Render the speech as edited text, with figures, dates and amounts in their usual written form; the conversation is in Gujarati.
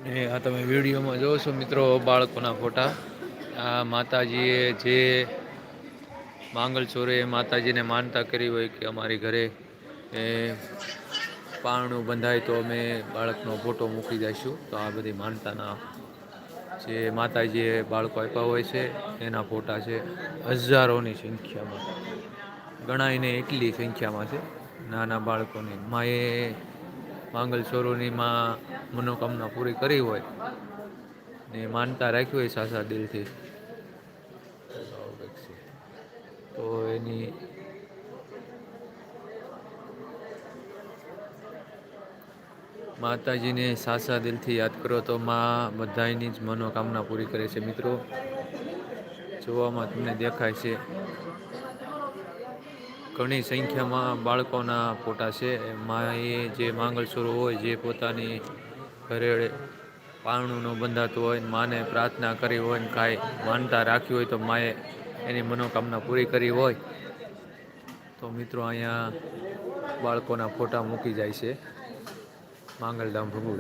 ને આ તમે વિડીયોમાં જોવો છો મિત્રો બાળકોના ફોટા. આ માતાજીએ જે માંગલ ચોરે માતાજીને માનતા કરી હોય કે અમારી ઘરે એ પારણું બંધાય તો અમે બાળકનો ફોટો મૂકી દઈશું. તો આ બધી માનતાના જે માતાજીએ બાળકો આપ્યા હોય છે એના ફોટા છે. હજારોની સંખ્યામાં ગણાયને એટલી સંખ્યામાં છે નાના બાળકોની મા એ માંગલ ચોરોની માં મનોકામના પૂરી કરી હોય ને માનતા રાખી હોય સાચા દિલથી તો એની માતાજીને સાચા દિલથી યાદ કરો તો માં બધાની જ મનોકામના પૂરી કરે છે. મિત્રો જોવામાં તમને દેખાય છે ઘણી સંખ્યામાં બાળકોના ફોટા છે. મા એ જે માંગલચોરો હોય જે પોતાની ઘરે પારણું ન બંધાતું હોય માને પ્રાર્થના કરી હોય ને કાંઈ માનતા રાખી હોય તો માએ એની મનોકામના પૂરી કરી હોય તો મિત્રો અહીંયા બાળકોના ફોટા મૂકી જાય છે માંગલધામ ભગુડા.